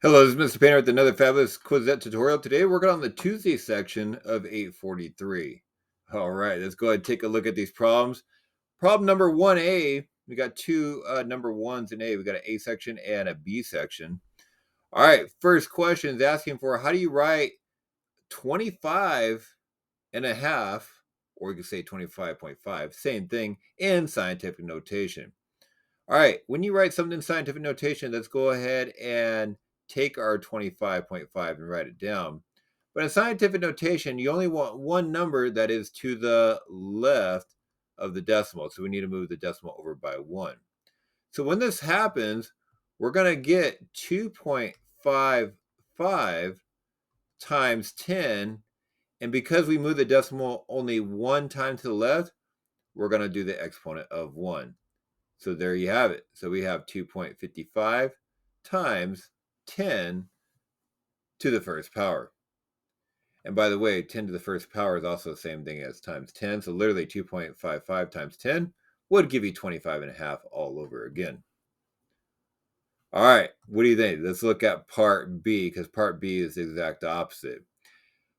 Hello, this is Mr. Painter with another fabulous Quizzette tutorial. Today we're on the Tuesday section of 843. All right, let's go ahead and take a look at these problems. Problem number 1A, we got two number ones in A. We got an A section and a B section. All right, first question is asking for how do you write 25 and a half, or you could say 25.5, same thing, in scientific notation. All right, when you write something in scientific notation, let's go ahead and take our 25.5 and write it down. But in scientific notation, you only want one number that is to the left of the decimal. So we need to move the decimal over by 1. So when this happens, we're going to get 2.55 times 10. And because we move the decimal only one time to the left, we're going to do the exponent of 1. So there you have it. So we have 2.55 times 10 to the first power. And by the way, 10 to the first power is also the same thing as times 10. So literally 2.55 times 10 would give you 25 and a half all over again. All right, what do you think? Let's look at part B, because part B is the exact opposite.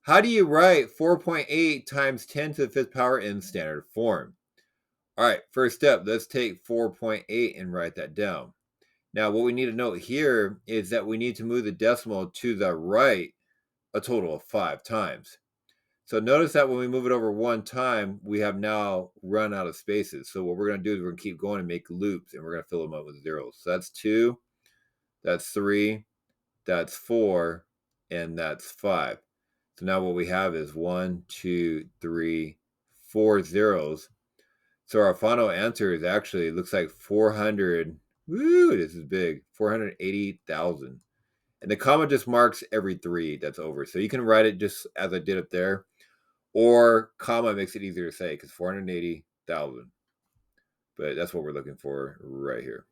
How do you write 4.8 times 10 to the fifth power in standard form? All right, first step, let's take 4.8 and write that down. Now, what we need to note here is that we need to move the decimal to the right a total of 5 times. So notice that when we move it over one time, we have now run out of spaces. So what we're going to do is we're going to keep going and make loops, and we're going to fill them up with zeros. So that's 2, that's 3, that's 4, and that's 5. So now what we have is 1, 2, 3, 4 zeros. So our final answer is actually, it looks like 400. Woo, this is big. 480,000. And the comma just marks every 3 that's over. So you can write it just as I did up there. Or comma makes it easier to say because 480,000. But that's what we're looking for right here.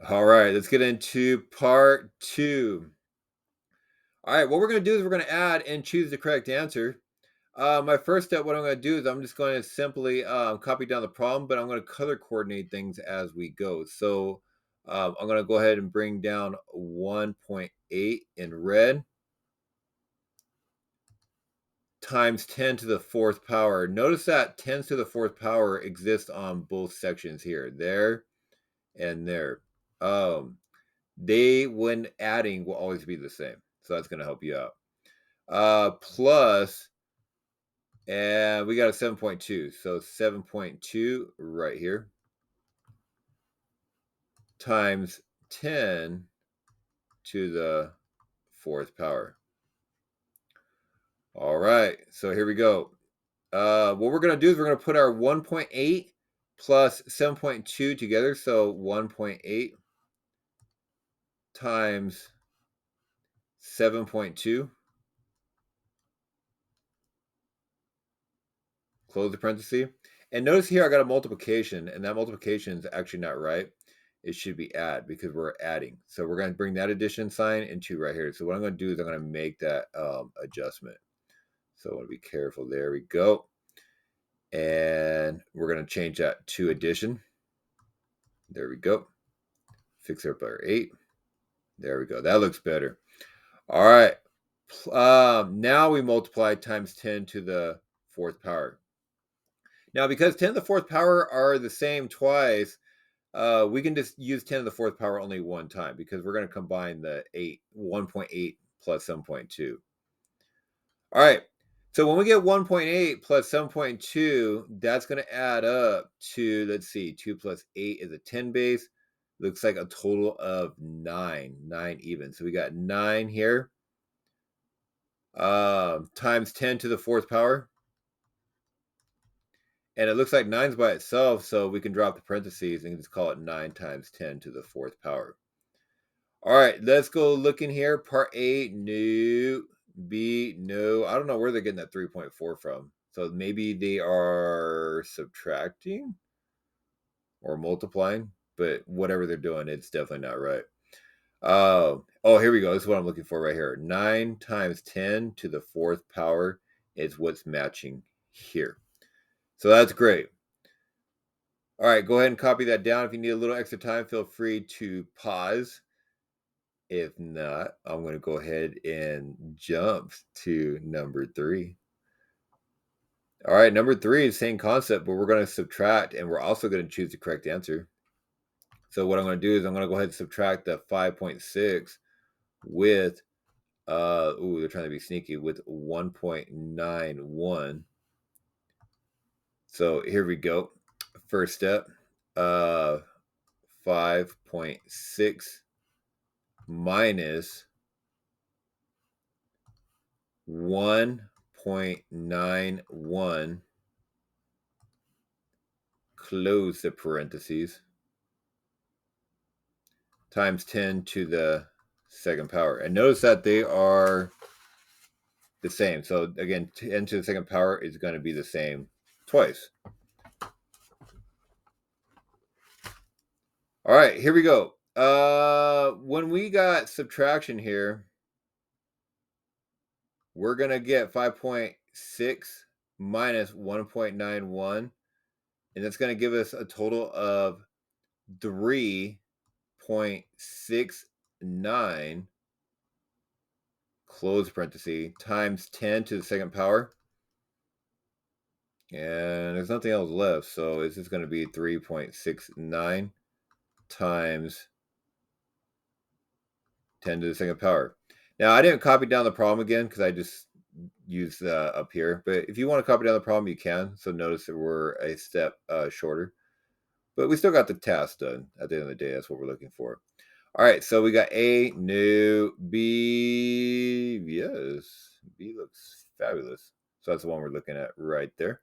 All right, let's get into part 2. All right, what we're going to do is we're going to add and choose the correct answer. My first step, what I'm going to do is I'm just going to simply copy down the problem, but I'm going to color coordinate things as we go. So I'm going to go ahead and bring down 1.8 in red times 10 to the fourth power. Notice that 10 to the fourth power exists on both sections here, there and there. They, when adding, will always be the same. So that's going to help you out. Plus, and we got a 7.2. So 7.2 right here times 10 to the fourth power. All right. So here we go. What we're going to do is we're going to put our 1.8 plus 7.2 together. So 1.8 times 7.2. Close the parenthesis. And notice here I got a multiplication, and that multiplication is actually not right. It should be add because we're adding. So we're going to bring that addition sign into right here. So what I'm going to do is I'm going to make that adjustment. So I want to be careful. There we go. And we're going to change that to addition. There we go. Fix up our 8. There we go. That looks better. All right. Now we multiply times 10 to the fourth power. Now, because 10 to the fourth power are the same twice, we can just use 10 to the fourth power only one time because we're going to combine the 1.8 plus 7.2. All right. So when we get 1.8 plus 7.2, that's going to add up to, let's see, 2 plus 8 is a 10 base. Looks like a total of 9 even. So we got 9 here times 10 to the fourth power. And it looks like 9's by itself, so we can drop the parentheses and just call it 9 times 10 to the fourth power. All right, let's go look in here. Part A, no. B, no. I don't know where they're getting that 3.4 from. So maybe they are subtracting or multiplying, but whatever they're doing, it's definitely not right. Oh, here we go. This is what I'm looking for right here. 9 times 10 to the fourth power is what's matching here. So that's great. All right, go ahead and copy that down. If you need a little extra time, feel free to pause. If not, I'm going to go ahead and jump to number 3. All right, number 3 is same concept, but we're going to subtract, and we're also going to choose the correct answer. So what I'm going to do is I'm going to go ahead and subtract the 5.6 with, they're trying to be sneaky, with 1.91. So here we go. First step, 5.6 minus 1.91, close the parentheses, times 10 to the second power. And notice that they are the same. So again, 10 to the second power is going to be the same twice. All right, here we go. When we got subtraction here, we're going to get 5.6 minus 1.91, and that's going to give us a total of 3.69, close parenthesis, times 10 to the second power. And there's nothing else left, so it's just going to be 3.69 times 10 to the second power. Now, I didn't copy down the problem again because I just used up here. But if you want to copy down the problem, you can. So notice that we're a step shorter. But we still got the task done at the end of the day. That's what we're looking for. All right, so we got A, no, B. Yes, B looks fabulous. So that's the one we're looking at right there.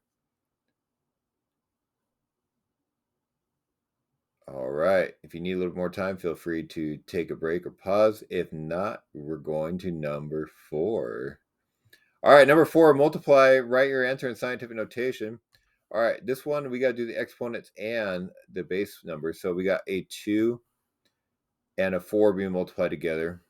All right. If you need a little more time, feel free to take a break or pause. If not, we're going to number 4. All right, number 4, multiply, write your answer in scientific notation. All right, this one, we got to do the exponents and the base number. So we got a 2 and a 4 being multiplied together.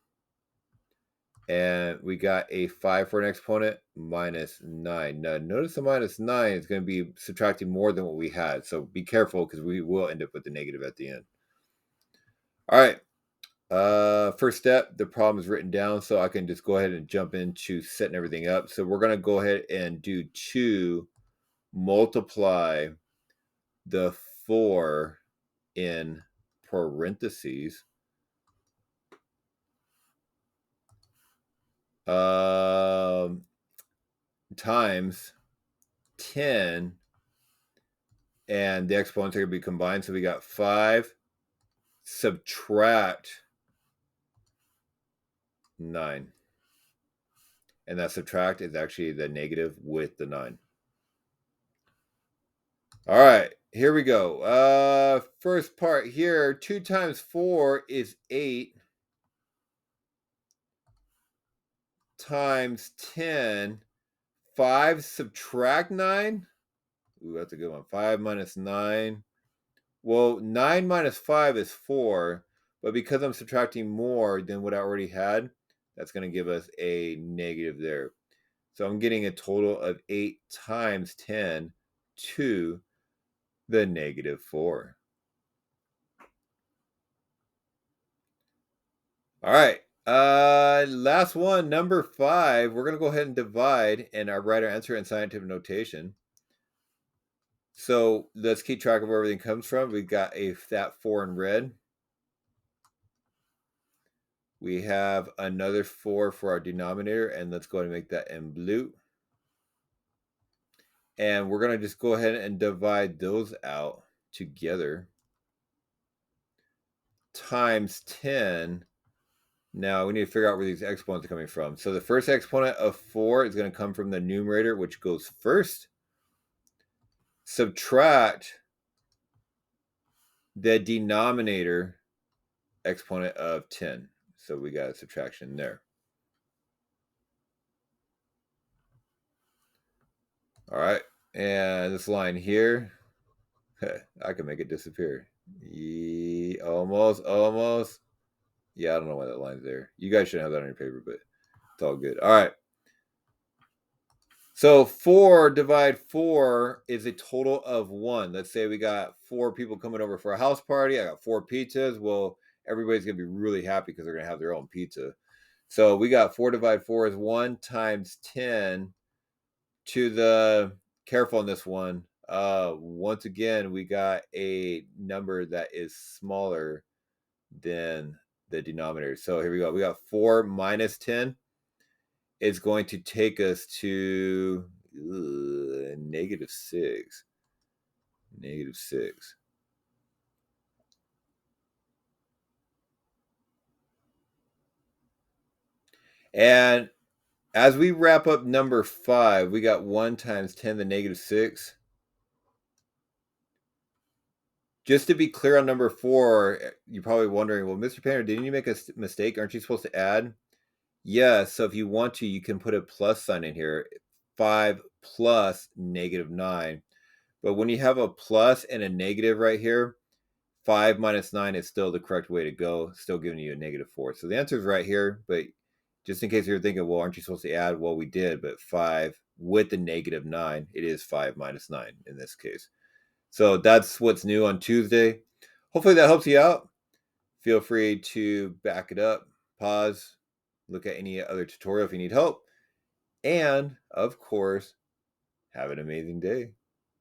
And we got a 5 for an exponent, minus 9. Now, notice the minus 9 is going to be subtracting more than what we had. So be careful because we will end up with the negative at the end. All right. First step, the problem is written down, so I can just go ahead and jump into setting everything up. So we're going to go ahead and do 2 multiply the 4 in parentheses times 10, and the exponents are going to be combined. So we got 5 subtract 9. And that subtract is actually the negative with the 9. All right, here we go. First part here, 2 times 4 is 8 times 10. 5 subtract 9. Ooh, that's a good one. 5 minus 9. Well, 9 minus 5 is 4, but because I'm subtracting more than what I already had, that's going to give us a negative there. So I'm getting a total of 8 times 10 to the negative 4. All right. Last one, number 5. We're going to go ahead and divide and write our answer in scientific notation. So let's keep track of where everything comes from. We've got that 4 in red. We have another 4 for our denominator, and let's go ahead and make that in blue. And we're going to just go ahead and divide those out together times 10. Now we need to figure out where these exponents are coming from. So the first exponent of 4 is going to come from the numerator, which goes first. Subtract the denominator exponent of 10. So we got a subtraction there. All right. And this line here, I can make it disappear. Almost. Yeah, I don't know why that line's there. You guys shouldn't have that on your paper, but it's all good. All right. So 4 divide 4 is a total of 1. Let's say we got 4 people coming over for a house party. I got 4 pizzas. Well, everybody's going to be really happy because they're going to have their own pizza. So we got 4 divide 4 is 1 times 10 to the, careful on this one. Once again, we got a number that is smaller than the denominator. So here we go. We got 4 minus 10 is going to take us to negative 6. Negative 6. And as we wrap up number 5, we got 1 times 10 to the negative 6. Just to be clear on number 4, you're probably wondering, well, Mr. Painter, didn't you make a mistake? Aren't you supposed to add? Yeah, so if you want to, you can put a plus sign in here. 5 plus negative 9. But when you have a plus and a negative right here, 5 minus 9 is still the correct way to go, still giving you a negative 4. So the answer is right here, but just in case you're thinking, well, aren't you supposed to add? Well, we did, but 5 with the negative 9, it is 5 minus 9 in this case. So that's what's new on Tuesday. Hopefully that helps you out. Feel free to back it up, pause, look at any other tutorial if you need help. And, of course, have an amazing day.